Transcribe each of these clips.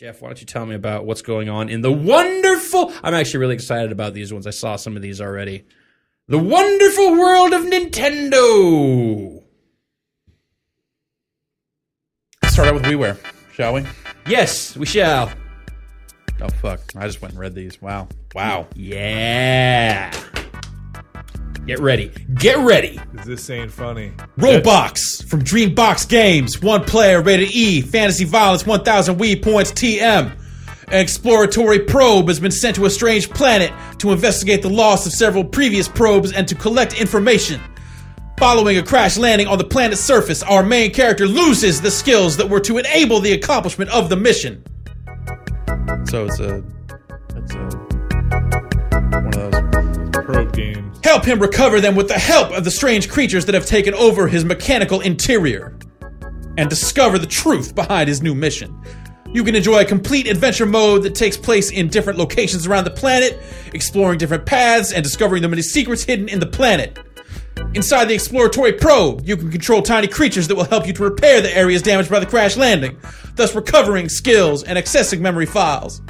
Jeff, why don't you tell me about what's going on in the wonderful... I'm actually really excited about these ones. I saw some of these already. The wonderful world of Nintendo. Let's start out with WiiWare, shall we? Yes, we shall. Oh, fuck. I just went and read these. Wow. Wow. Yeah. Get ready. Get ready. This ain't funny. Roblox from Dreambox Games. 1 player, rated E. Fantasy violence, 1,000 Wii points, TM. An exploratory probe has been sent to a strange planet to investigate the loss of several previous probes and to collect information. Following a crash landing on the planet's surface, our main character loses the skills that were to enable the accomplishment of the mission. So it's one of those Probe games. Help him recover them with the help of the strange creatures that have taken over his mechanical interior, and discover the truth behind his new mission. You can enjoy a complete adventure mode that takes place in different locations around the planet, exploring different paths and discovering the many secrets hidden in the planet. Inside the exploratory probe, you can control tiny creatures that will help you to repair the areas damaged by the crash landing, thus recovering skills and accessing memory files.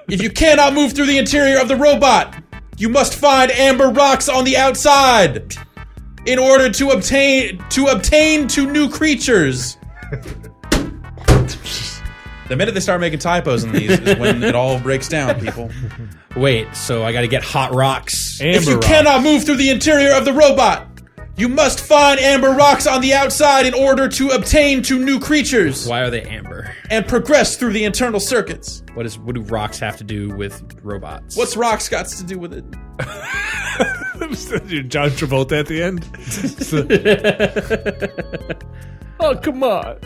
If you cannot move through the interior of the robot, you must find amber rocks on the outside in order to obtain two new creatures. The minute they start making typos in these is when it all breaks down, people. Wait, so I gotta get hot rocks. If you cannot move through the interior of the robot, you must find amber rocks on the outside in order to obtain two new creatures. Why are they amber? And progress through the internal circuits. What do rocks have to do with robots? What's rocks got to do with it? John Travolta at the end. Oh, come on.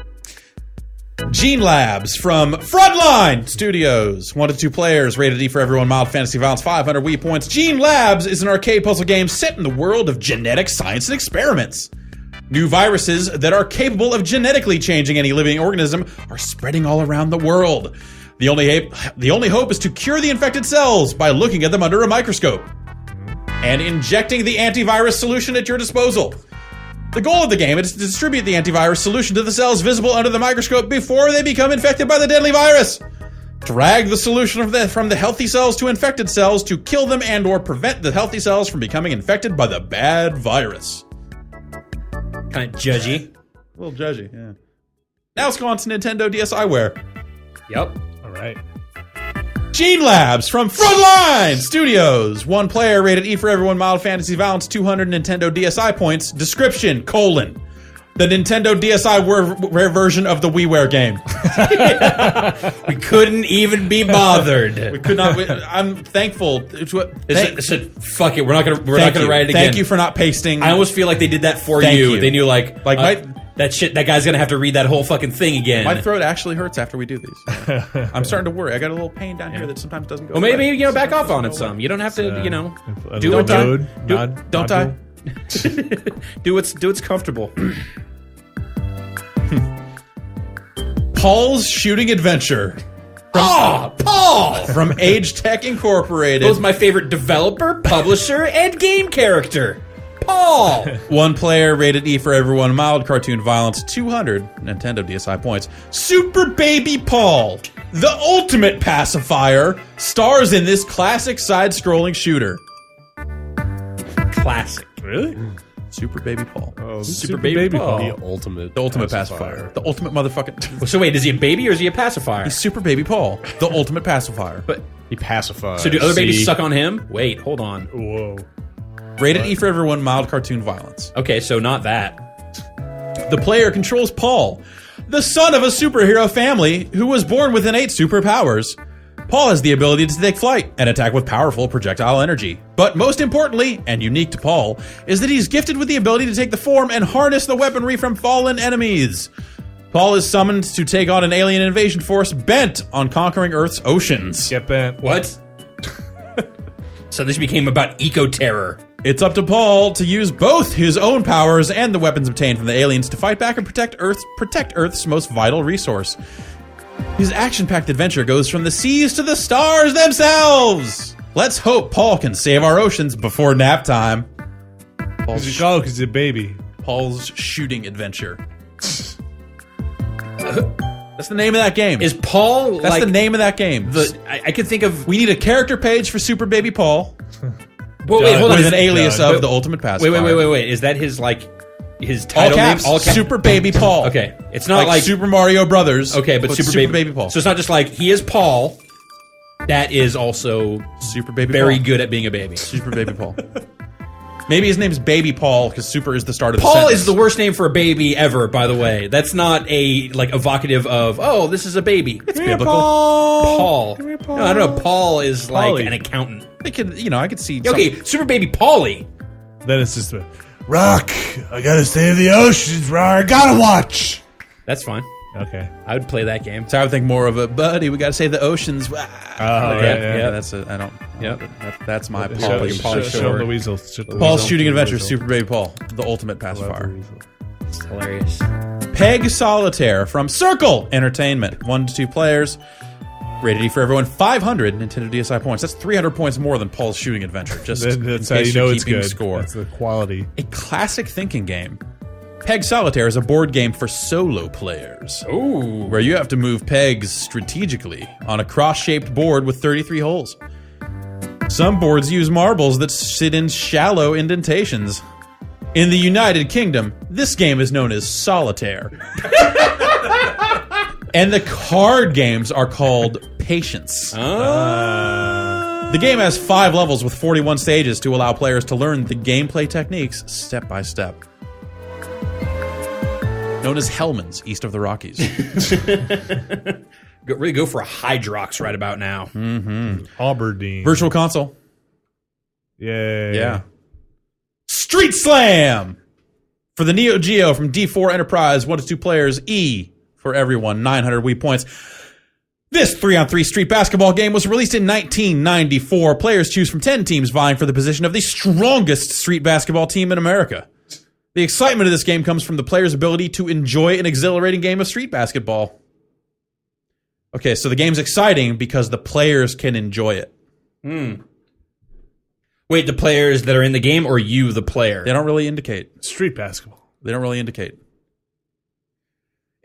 Gene Labs from Frontline Studios. 1 to 2 players, rated E for everyone, mild fantasy violence, 500 Wii points. Gene Labs is an arcade puzzle game set in the world of genetic science and experiments. New viruses that are capable of genetically changing any living organism are spreading all around the world. The only hope is to cure the infected cells by looking at them under a microscope and injecting the antivirus solution at your disposal. The goal of the game is to distribute the antivirus solution to the cells visible under the microscope before they become infected by the deadly virus. Drag the solution from the healthy cells to infected cells to kill them and or prevent the healthy cells from becoming infected by the bad virus. Kind of judgy. A little judgy, yeah. Now let's go on to Nintendo DSiWare. Yep. All right. Gene Labs from Frontline Studios. 1 player, rated E for everyone, mild fantasy violence, 200 Nintendo DSi points. Description, : the Nintendo DSi version of the WiiWare game. We couldn't even be bothered. We could not. I'm thankful. Said, fuck it. We're not gonna write it again. Thank you for not pasting. I almost feel like they did that for Thank you. you. They knew that guy's gonna have to read that whole fucking thing again. My throat actually hurts after we do these. I'm starting to worry. I got a little pain down here that sometimes doesn't go. Well, maybe away. back off on it some. You don't have to, do Don't what Don't die. do what's comfortable. Paul's Shooting Adventure. Paul! From Age Tech Incorporated. That was my favorite developer, publisher, and game character. Paul! 1 player, rated E for everyone, mild cartoon violence, 200 Nintendo DSi points. Super Baby Paul, the ultimate pacifier, stars in this classic side-scrolling shooter. Classic. Really? Super Baby Paul. Oh, Super Baby Paul. The ultimate pacifier. The ultimate motherfucking... So wait, is he a baby or is he a pacifier? He's Super Baby Paul, the ultimate pacifier. But He pacifies. so do other babies suck on him? Wait, hold on. Whoa. Rated E for everyone, mild cartoon violence. Okay, so not that. The player controls Paul, the son of a superhero family who was born with innate superpowers. Paul has the ability to take flight and attack with powerful projectile energy. But most importantly, and unique to Paul, is that he's gifted with the ability to take the form and harness the weaponry from fallen enemies. Paul is summoned to take on an alien invasion force bent on conquering Earth's oceans. Get bent. What? So this became about eco-terror. It's up to Paul to use both his own powers and the weapons obtained from the aliens to fight back and protect Earth's most vital resource. His action-packed adventure goes from the seas to the stars themselves. Let's hope Paul can save our oceans before nap time. Because he's a baby. Paul's Shooting Adventure. That's the name of that game. Is Paul That's the name of that game. I could think of. We need a character page for Super Baby Paul Well, wait, hold on. with Is an alias Done. of the Ultimate Pacifier. Wait. Is that his his All title caps. name? All caps. Super Baby Paul. Okay, it's not like Super Mario Brothers. Okay, but Super Baby Paul. So it's not just like he is Paul. That is also Super Baby very Paul. good at being a baby. Super Baby Paul. Maybe his name's Baby Paul because Super is the start of the Paul sentence. is the worst name for a baby ever, by the way. That's not a evocative of, oh, this is a baby. It's biblical. Paul. No, I don't know. Paul is like Polly. an accountant. I could see. Okay, Super Baby Paulie. Then it's just Rock. I gotta save the oceans. I gotta watch. That's fine. Okay. I would play that game. So I would think more of a buddy. We got to save the oceans. Oh, yeah. That's a. I don't. Yep. That's my Show, Paul. Pauly show Shore. the weasel. Show the Paul's weasel. Shooting Show the Adventure, weasel. Super Baby Paul, the ultimate Love the pacifier. weasel. It's hilarious. Peg Solitaire from Circle Entertainment, 1 to 2 players, rated E for everyone, 500 Nintendo DSi points. That's 300 points more than Paul's Shooting Adventure. Just That's in how case you know you're it's keeping good. score. That's the quality. A classic thinking game. Peg Solitaire is a board game for solo players, Ooh. where you have to move pegs strategically on a cross-shaped board with 33 holes. Some boards use marbles that sit in shallow indentations. In the United Kingdom, this game is known as Solitaire. And the card games are called Patience. The game has 5 levels with 41 stages to allow players to learn the gameplay techniques step by step. Known as Hellman's, east of the Rockies. Really go for a Hydrox right about now. Aberdeen. Virtual console. Yay. Yeah. Street Slam! For the Neo Geo from D4 Enterprise, 1 to 2 players, E for everyone, 900 Wii points. This 3-on-3 street basketball game was released in 1994. Players choose from 10 teams vying for the position of the strongest street basketball team in America. The excitement of this game comes from the player's ability to enjoy an exhilarating game of street basketball. Okay, so the game's exciting because the players can enjoy it. Wait, the players that are in the game or you, the player? They don't really indicate. Street basketball. They don't really indicate.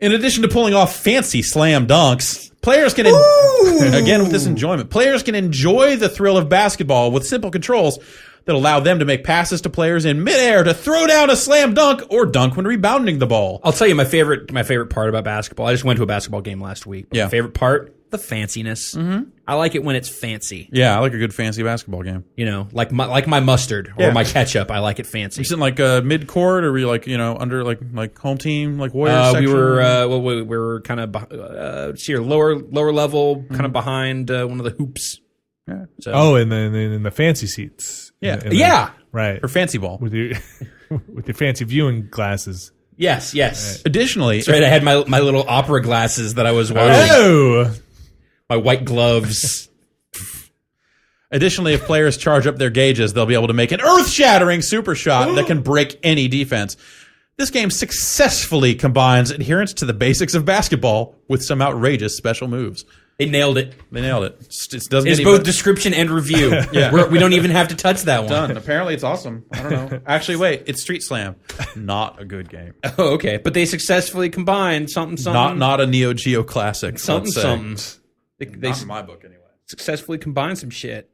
In addition to pulling off fancy slam dunks, players can, again with this enjoyment, players can enjoy the thrill of basketball with simple controls that allow them to make passes to players in midair to throw down a slam dunk or dunk when rebounding the ball. I'll tell you my favorite part about basketball. I just went to a basketball game last week. Yeah. My favorite part, the fanciness. I like it when it's fancy. Yeah, I like a good fancy basketball game. You know, like my mustard or Yeah. my ketchup. I like it fancy. You sitting like mid court, or were you like under like home team like Warriors We section? were we were kind of lower level, kind of behind one of the hoops. Yeah. So, Oh, and then in the fancy seats. Yeah. In the- yeah. Right. for fancy ball. With your with your fancy viewing glasses. Yes. Additionally, That's right. I had my little opera glasses that I was wearing. Oh. My white gloves. if players charge up their gauges, they'll be able to make an earth-shattering super shot that can break any defense. This game successfully combines adherence to the basics of basketball with some outrageous special moves. They nailed it. They nailed it. It doesn't It's get both even description and review. Yeah. We don't even have to touch that one. done. Apparently, it's awesome. I don't know. Actually, wait. It's Street Slam. Not a good game. Oh, okay. But they successfully combined something. Not a Neo Geo classic. something. let's say. They Not in my book, anyway. successfully combined some shit.